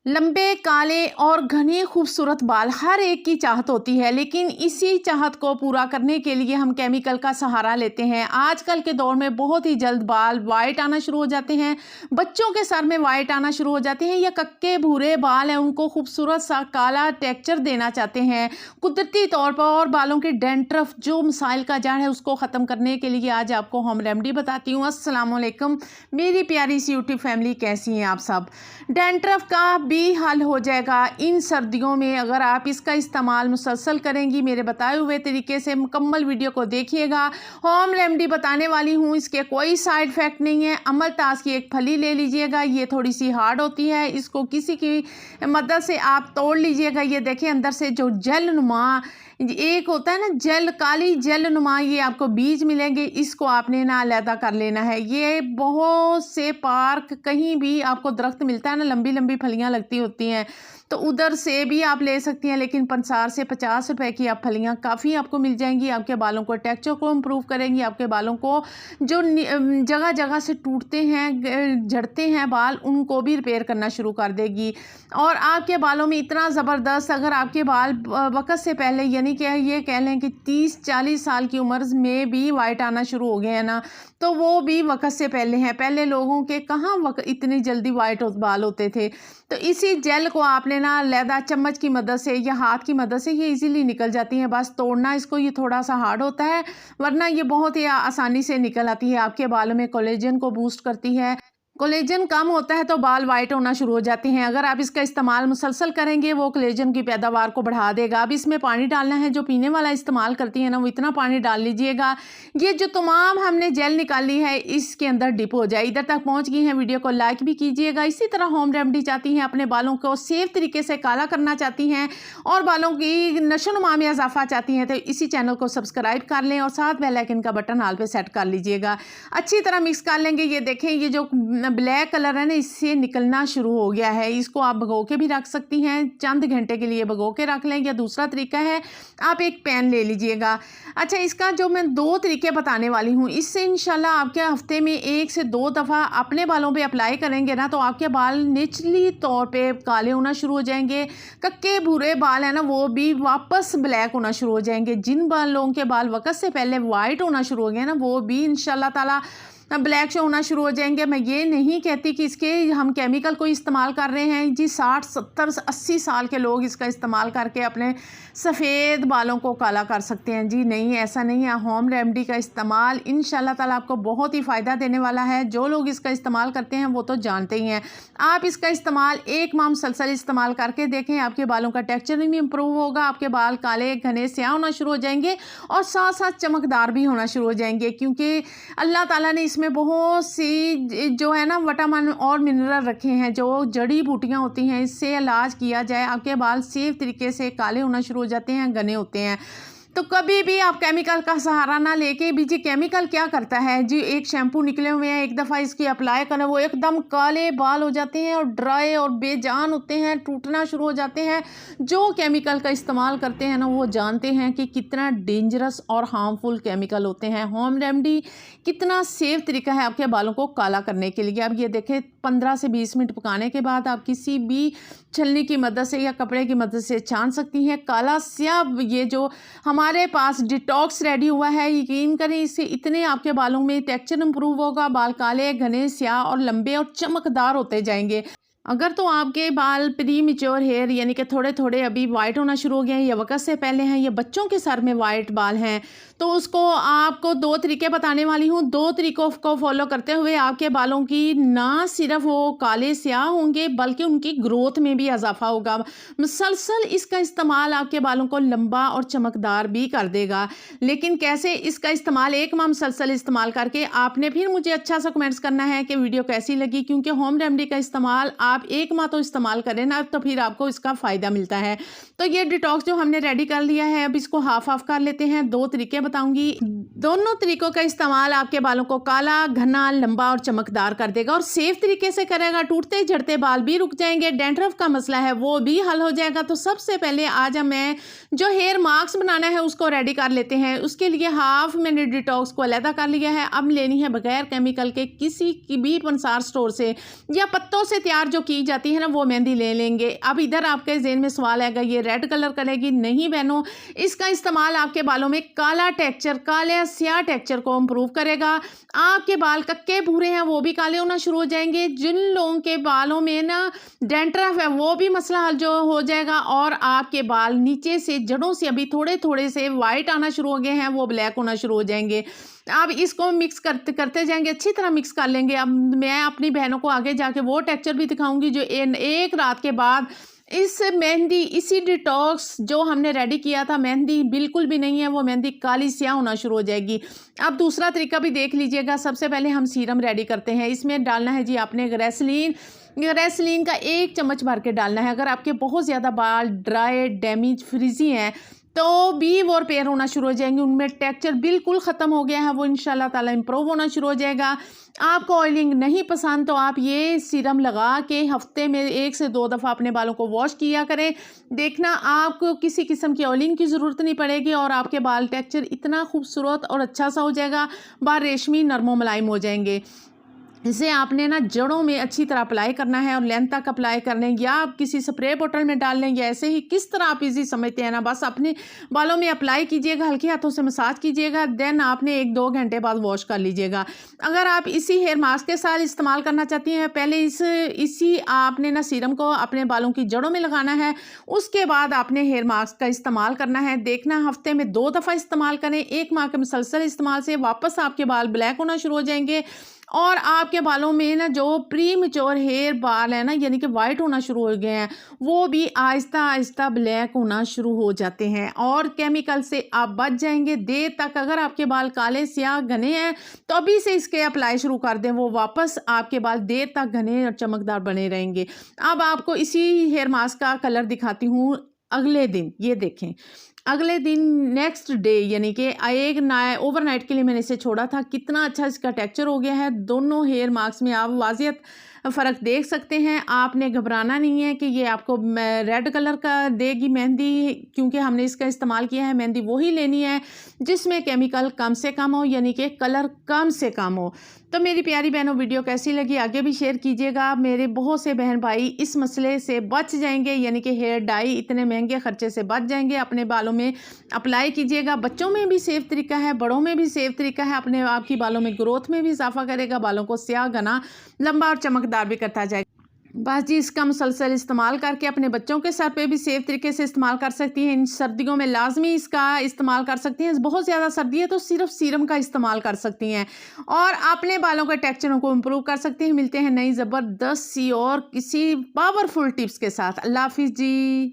लंबे, काले और घने खूबसूरत बाल हर एक की चाहत होती है, लेकिन इसी चाहत को पूरा करने के लिए हम केमिकल का सहारा लेते हैं। आजकल के दौर में बहुत ही जल्द बाल वाइट आना शुरू हो जाते हैं। बच्चों के सर में वाइट आना शुरू हो जाते हैं या कक्के भूरे बाल हैं, उनको खूबसूरत सा काला टेक्सचर देना चाहते हैं कुदरती तौर पर। और बालों की डैंड्रफ जो मसाइल का जड़ है उसको ख़त्म करने के लिए आज आपको होम रेमेडी बताती हूँ। अस्सलाम वालेकुम मेरी प्यारी सी यूट्यूब फैमिली, कैसी हैं आप सब। डैंड्रफ का भी हल हो जाएगा इन सर्दियों में अगर आप इसका इस्तेमाल मुसलसल करेंगी। मेरे बताए हुए तरीके से मुकम्मल वीडियो को देखिएगा। होम रेमेडी बताने वाली हूँ, इसके कोई साइड इफ़ेक्ट नहीं है। अमलतास की एक फली ले लीजिएगा, ये थोड़ी सी हार्ड होती है, इसको किसी की मदद से आप तोड़ लीजिएगा। ये देखिए अंदर से जो जेल नुमा एक होता है ना, जेल काली जेल नुमा, ये आपको बीज मिलेंगे। इसको आपने ना अलहदा कर लेना है। ये बहुत से पार्क कहीं भी आपको दरख्त मिलता है ना, लंबी लंबी फलियां लगती होती हैं, तो उधर से भी आप ले सकती हैं। लेकिन पंसार से 50 रुपए की आप फलियां काफ़ी आपको मिल जाएंगी। आपके बालों को टेक्सचर को इम्प्रूव करेंगी। आपके बालों को जो जगह जगह से टूटते हैं, झड़ते हैं बाल, उनको भी रिपेयर करना शुरू कर देगी। और आपके बालों में इतना ज़बरदस्त, अगर आपके बाल वक्त से पहले यानी कि ये कह लें कि 30-40 साल की उम्र में भी वाइट आना शुरू हो गए हैं ना, तो वो भी वक्त से पहले हैं। पहले लोगों के कहाँ वक्त इतनी जल्दी वाइट बाल होते थे। तो इसी जेल को आपने ना लैदा चम्मच की मदद से या हाथ की मदद से, ये इजीली निकल जाती हैं। बस तोड़ना इसको, ये थोड़ा सा हार्ड होता है, वरना ये बहुत ही आसानी से निकल आती है। आपके बालों में कोलेजन को बूस्ट करती है। कोलेजन कम होता है तो बाल वाइट होना शुरू हो जाते हैं। अगर आप इसका इस्तेमाल मुसलसल करेंगे, वो कोलेजन की पैदावार को बढ़ा देगा। अब इसमें पानी डालना है, जो पीने वाला इस्तेमाल करती है ना, वो इतना पानी डाल लीजिएगा ये जो तमाम हमने जेल निकाली है इसके अंदर डिप हो जाए। इधर तक पहुंच गई हैं, वीडियो को लाइक भी कीजिएगा। इसी तरह होम रेमेडी चाहती हैं, अपने बालों को सेफ तरीके से काला करना चाहती हैं और बालों की नशोनुमा में इजाफा चाहती हैं, तो इसी चैनल को सब्सक्राइब कर लें और साथ बेल आइकन का बटन ऑल पे सेट कर लीजिएगा। अच्छी तरह मिक्स कर लेंगे। ये देखें, ये जो ब्लैक कलर है ना, इससे निकलना शुरू हो गया है। इसको आप भगो के भी रख सकती हैं, चंद घंटे के लिए भगो के रख लें। या दूसरा तरीका है, आप एक पैन ले लीजिएगा। अच्छा, इसका जो मैं 2 तरीके बताने वाली हूँ, इससे इंशाल्लाह आपके हफ्ते में 1 से 2 दफ़ा अपने बालों पे अप्लाई करेंगे ना, तो आपके बाल नेचुरली तौर पे काले होना शुरू हो जाएंगे। कक्के भूरे बाल है ना, वो भी वापस ब्लैक होना शुरू हो जाएंगे। जिन लोगों के बाल वक्त से पहले वाइट होना शुरू हो गए ना, वो भी इंशाल्लाह ताला ब्लैक शो होना शुरू हो जाएंगे। मैं ये नहीं कहती कि इसके हम केमिकल को इस्तेमाल कर रहे हैं जी। 60, 70, 80 साल के लोग इसका इस्तेमाल करके अपने सफ़ेद बालों को काला कर सकते हैं जी। नहीं, ऐसा नहीं है। होम रेमेडी का इस्तेमाल इंशाल्लाह ताला आपको बहुत ही फ़ायदा देने वाला है। जो लोग इसका इस्तेमाल करते हैं वो तो जानते ही हैं। आप इसका इस्तेमाल 1 माह मुसलसल इस्तेमाल करके देखें, आपके बालों का टेक्सचर भी इम्प्रूव होगा। आपके बाल काले घने स्याह होना शुरू हो जाएंगे और साथ साथ चमकदार भी होना शुरू हो जाएंगे, क्योंकि अल्लाह ताला ने में बहुत सी जो है ना विटामिन और मिनरल रखे हैं, जो जड़ी बूटियां होती हैं, इससे इलाज किया जाए आपके बाल सेफ तरीके से काले होना शुरू हो जाते हैं, घने होते हैं। तो कभी भी आप केमिकल का सहारा ना लेके भी जी। केमिकल क्या करता है जी, एक शैम्पू निकले हुए हैं, एक दफ़ा इसकी अप्लाई करें, वो एकदम काले बाल हो जाते हैं और ड्राई और बेजान होते हैं, टूटना शुरू हो जाते हैं। जो केमिकल का इस्तेमाल करते हैं ना, वो जानते हैं कि कितना डेंजरस और हार्मफुल केमिकल होते हैं। होम रेमेडी कितना सेफ तरीका है आपके बालों को काला करने के लिए। अब ये देखें, 15 से 20 मिनट पकाने के बाद आप किसी भी छलनी की मदद से या कपड़े की मदद से छान सकती हैं। काला स्याह ये जो हमारे पास डिटॉक्स रेडी हुआ है, यकीन करें इससे इतने आपके बालों में टेक्सचर इंप्रूव होगा। बाल काले घने स्याह और लंबे और चमकदार होते जाएंगे। अगर तो आपके बाल प्री मेच्योर हेयर यानी कि थोड़े थोड़े अभी वाइट होना शुरू हो गए हैं, या वक्त से पहले हैं, या बच्चों के सर में वाइट बाल हैं, तो उसको आपको 2 तरीके बताने वाली हूँ। 2 तरीकों को फॉलो करते हुए आपके बालों की ना सिर्फ वो काले स्याह होंगे, बल्कि उनकी ग्रोथ में भी इजाफा होगा। मुसलसल इसका इस्तेमाल आपके बालों को लंबा और चमकदार भी कर देगा। लेकिन कैसे इसका इस्तेमाल, 1 माह मुसलसल इस्तेमाल करके आपने फिर मुझे अच्छा सा कमेंट्स करना है कि वीडियो कैसी लगी, क्योंकि होम रेमेडी का इस्तेमाल आप 1 माह तो इस्तेमाल करें ना, तो फिर आपको इसका फ़ायदा मिलता है। तो ये डिटॉक्स जो हमने रेडी कर लिया है, अब इसको हाफ हाफ कर लेते हैं। 2 तरीके बताऊंगी, दोनों तरीकों का इस्तेमाल आपके बालों को काला, घना, लंबा और चमकदार कर देगा और सेफ तरीके से करेगा। टूटते झड़ते बाल भी रुक जाएंगे, डैंड्रफ का मसला है वो भी हल हो जाएगा। तो सबसे पहले आज मैं जो हेयर मास्क बनाना है उसको रेडी कर लेते हैं। उसके लिए हाफ मैंने डिटॉक्स को अलहदा कर लिया है। अब लेनी है बगैर केमिकल के किसी की भी पंसार स्टोर से या पत्तों से तैयार जो की जाती है ना वो मेहंदी ले लेंगे। अब इधर आपके ज़हन में सवाल आएगा ये रेड कलर करेगी? नहीं बहनों, इसका इस्तेमाल आपके बालों में काला टेक्सचर, काले स्याह टेक्सचर को इम्प्रूव करेगा। आपके बाल कक्के भूरे हैं वो भी काले होना शुरू हो जाएंगे। जिन लोगों के बालों में ना डैंड्रफ है वो भी मसला हल जो हो जाएगा, और आपके बाल नीचे से जड़ों से अभी थोड़े थोड़े से वाइट आना शुरू हो गए हैं वो ब्लैक होना शुरू हो जाएंगे। अब इसको मिक्स करते करते जाएंगे, अच्छी तरह मिक्स कर लेंगे। अब मैं अपनी बहनों को आगे जाके वो टेक्सचर भी दिखाऊंगी जो एक रात के बाद इस मेहंदी, इसी डिटॉक्स जो हमने रेडी किया था, मेहंदी बिल्कुल भी नहीं है, वो मेहंदी काली स्याह होना शुरू हो जाएगी। अब दूसरा तरीका भी देख लीजिएगा। सबसे पहले हम सीरम रेडी करते हैं। इसमें डालना है जी आपने ग्रेसलीन का 1 चम्मच भर के डालना है। अगर आपके बहुत ज़्यादा बाल ड्राई, डैमेज, फ्रिजी हैं तो भी वो रिपेयर होना शुरू हो जाएंगे, उनमें टेक्सचर बिल्कुल ख़त्म हो गया है, वो इंशाल्लाह ताला इम्प्रूव होना शुरू हो जाएगा। आपको ऑयलिंग नहीं पसंद तो आप ये सीरम लगा के हफ्ते में 1 से 2 दफ़ा अपने बालों को वॉश किया करें। देखना आपको किसी किस्म की ऑयलिंग की ज़रूरत नहीं पड़ेगी और आपके बाल टेक्सचर इतना खूबसूरत और अच्छा सा हो जाएगा, बाल रेशमी नरमो मुलायम हो जाएंगे। इसे आपने ना जड़ों में अच्छी तरह अप्लाई करना है और लेंथ तक अप्लाई कर लें, या आप किसी स्प्रे बोतल में डाल लें, या ऐसे ही किस तरह आप इजी समझते हैं ना, बस अपने बालों में अप्लाई कीजिएगा, हल्के हाथों से मसाज कीजिएगा, देन आपने 1-2 घंटे बाद वॉश कर लीजिएगा। अगर आप इसी हेयर मास्क के साथ इस्तेमाल करना चाहती हैं, पहले इसी आपने ना सीरम को अपने बालों की जड़ों में लगाना है, उसके बाद आपने हेयर मास्क का इस्तेमाल करना है। देखना हफ्ते में 2 दफ़ा इस्तेमाल करें। 1 माह के मुसलसल इस्तेमाल से वापस आपके बाल ब्लैक होना शुरू हो जाएंगे और आपके बालों में ना जो प्री मैच्योर हेयर बाल है ना, यानी कि वाइट होना शुरू हो गए हैं, वो भी आहिस्ता आहिस्ता ब्लैक होना शुरू हो जाते हैं और केमिकल से आप बच जाएंगे। देर तक अगर आपके बाल काले स्याह घने हैं तो अभी से इसके अप्लाई शुरू कर दें, वो वापस आपके बाल देर तक घने और चमकदार बने रहेंगे। अब आपको इसी हेयर मास्क का कलर दिखाती हूँ। अगले दिन ये देखें, अगले दिन नेक्स्ट डे यानी कि ओवरनाइट के लिए मैंने इसे छोड़ा था, कितना अच्छा इसका टेक्सचर हो गया है। दोनों हेयर मास्क में आप वाज़ियत फ़र्क देख सकते हैं। आपने घबराना नहीं है कि ये आपको रेड कलर का देगी मेहंदी, क्योंकि हमने इसका इस्तेमाल किया है। मेहंदी वही लेनी है जिसमें केमिकल कम से कम हो, यानी कि कलर कम से कम हो। तो मेरी प्यारी बहनों, वीडियो कैसी लगी आगे भी शेयर कीजिएगा। मेरे बहुत से बहन भाई इस मसले से बच जाएंगे, यानी कि हेयर डाई इतने महंगे खर्चे से बच जाएंगे। अपने बालों में अप्लाई कीजिएगा। बच्चों में भी सेफ तरीका है, बड़ों में भी सेफ तरीका है। अपने आपकी बालों में ग्रोथ में भी इजाफा करेगा, बालों को स्याह, घना, लंबा और चमकदार भी करता जाएगा। बस जी, इसका मुसलसल इस्तेमाल करके अपने बच्चों के सर पे भी सेफ तरीके से इस्तेमाल कर सकती हैं। इन सर्दियों में लाजमी इसका इस्तेमाल कर सकती हैं। बहुत ज़्यादा सर्दी है तो सिर्फ सीरम का इस्तेमाल कर सकती हैं और अपने बालों के टेक्सचर को इम्प्रूव कर सकती हैं। मिलते हैं नई ज़बरदस्त सी और किसी पावरफुल टिप्स के साथ। अल्लाह हाफिज़ जी।